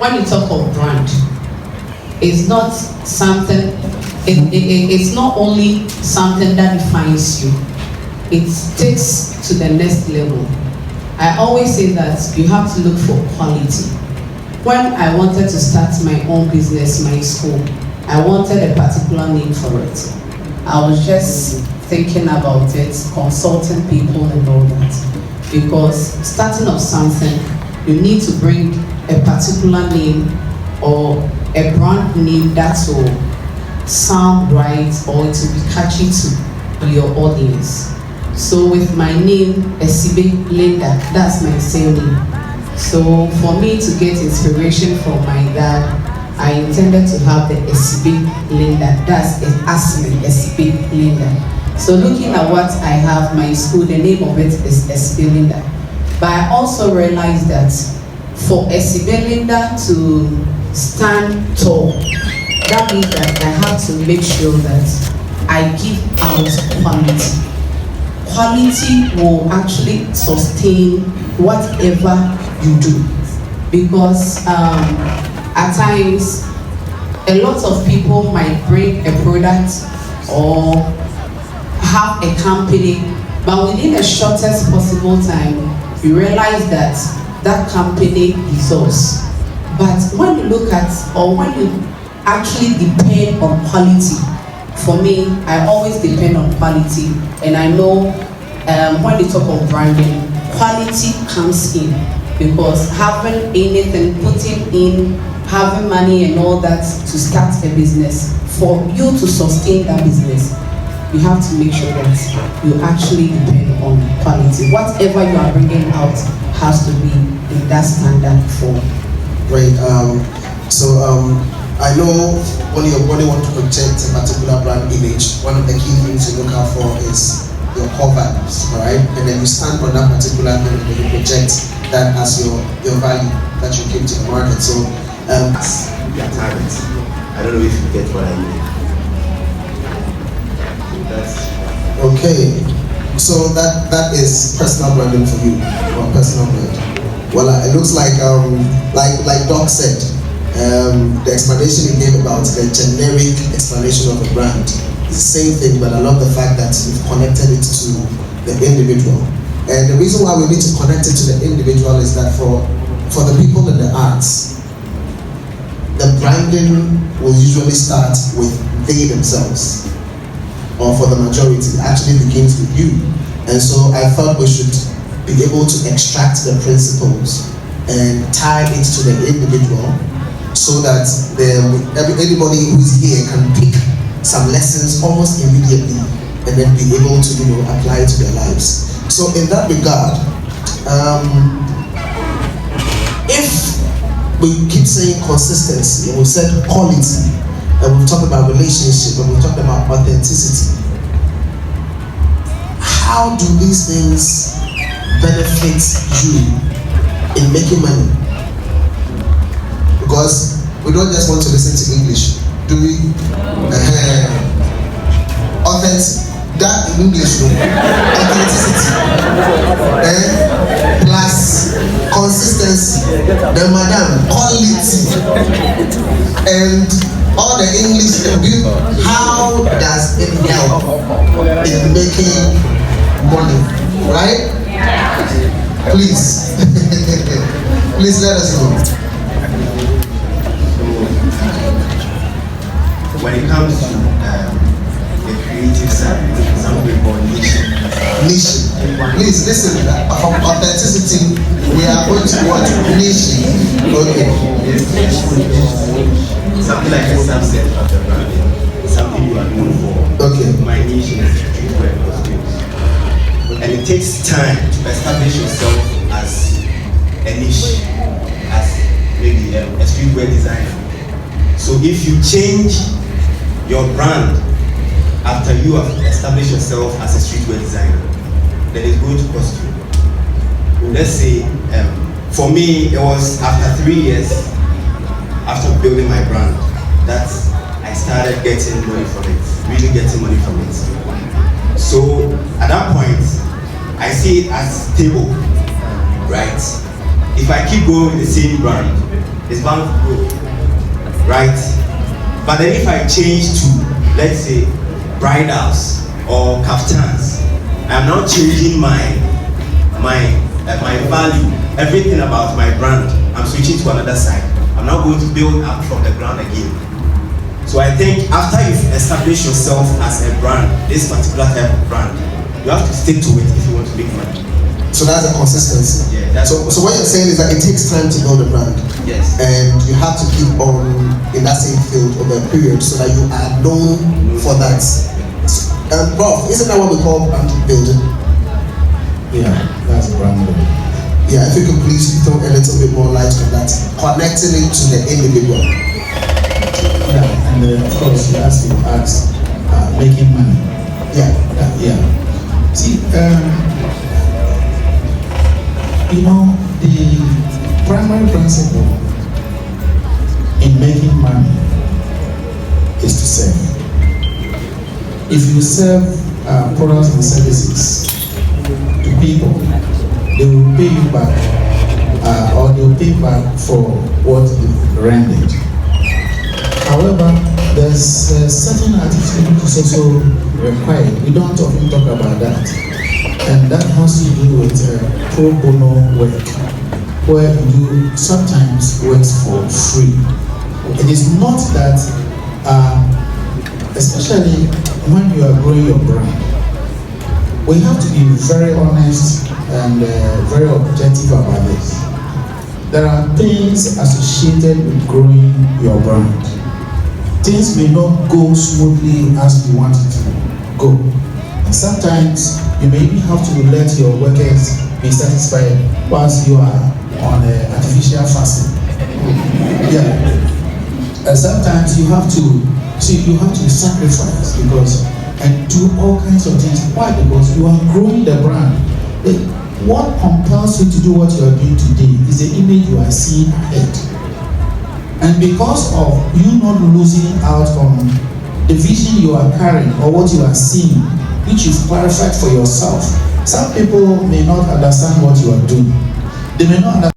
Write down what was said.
when you talk of brand, it's not something, it's not only something that defines you, it takes to the next level. I always say that you have to look for quality. When I wanted to start my own business, my school, I wanted a particular name for it. I was just thinking about it, consulting people and all that. Because starting off something, you need to bring a particular name or a brand name that will sound right or it will be catchy to your audience. So with my name, Esibe Linda, that's my surname. So for me to get inspiration from my dad, I intended to have the Esibe Linda, that's Asmin Esibe Linda. So looking at what I have, my school, the name of it is Esibe Linda. But I also realized that for Esibe Linda to stand tall, that means that I have to make sure that I give out quality. Quality will actually sustain whatever you do. Because at times, a lot of people might bring a product or have a company, but within the shortest possible time, you realize that that company dissolves. But when you look at, or when you actually depend on quality, for me, I always depend on quality, and I know when they talk of branding, quality comes in, because having anything, putting in, having money and all that to start a business, for you to sustain that business, you have to make sure that you actually depend on quality. Whatever you are bringing out has to be in that standard form. Great. I know when you want to project a particular brand image, one of the key things you look out for is your core values, all right? And then you stand on that particular thing and you project that as your value that you give to the market. So, your target. I don't know if you get what I mean. Okay, so that is personal branding for you, or personal brand. Well, it looks like Doc said, the explanation he gave about the generic explanation of a brand is the same thing, but I love the fact that you've connected it to the individual. And the reason why we need to connect it to the individual is that for the people in the arts, the branding will usually start with they themselves, or for the majority, it actually begins with you. And so I thought we should be able to extract the principles and tie it to the individual, so that anybody who's here can pick some lessons almost immediately and then be able to apply it to their lives. So in that regard, if we keep saying consistency, and we've said quality, and we've talked about relationship, and we've talked about authenticity, how do these things benefit you in making money? Because we don't just want to listen to English, do we? Authentic, that in English, authenticity, plus consistency, then madam, quality, and all the English. How does it help in making money, right? Please, please let us know. When it comes to the creative side, something called niche. Niche. Please listen. From authenticity, we are going to what? Niche. Okay. Something like a subset of the brand. Something you are known for. Okay. My niche is streetwear costumes. And it takes time to establish yourself as a niche, as maybe a streetwear designer. So if you change your brand after you have established yourself as a streetwear designer, then it's going to cost you. Let's say, for me, it was after 3 years after building my brand that I started getting money from it, really getting money from it. So at that point, I see it as stable, right? If I keep going with the same brand, it's bound to grow, right? But then if I change to, let's say, bridals or kaftans, I'm now changing my value, everything about my brand. I'm switching to another side. I'm now going to build up from the ground again. So I think after you've established yourself as a brand, this particular type of brand, you have to stick to it if you want to make money. So that's a consistency. Yeah. So what you're saying is that it takes time to build a brand. Yes. And you have to keep on in that same field over a period so that you are known for that. Prof, isn't that what we call brand building? Yeah, that's brand building. Yeah, if you could please throw a little bit more light on that, connecting it to the individual. Yeah, and of course, as you asked, making money. Yeah. Yeah. See, you know, the primary principle in making money is to serve. If you serve products and services to people, they will pay you back, or they will pay back for what you've rendered. However, there's a certain attitude which is also required. We don't often talk about that. And that has to do with pro bono work, where you sometimes work for free. It is not that, especially when you are growing your brand, we have to be very honest and very objective about this. There are things associated with growing your brand. Things may not go smoothly as you want it to go. And sometimes you may even have to let your workers be satisfied whilst you are on artificial fasting. Yeah. And sometimes you have to sacrifice and do all kinds of things. Why? Because you are growing the brand. What compels you to do what you are doing today is the image you are seeing ahead. And because of you not losing out on the vision you are carrying or what you are seeing, which you've clarified for yourself, some people may not understand what you are doing. They may not understand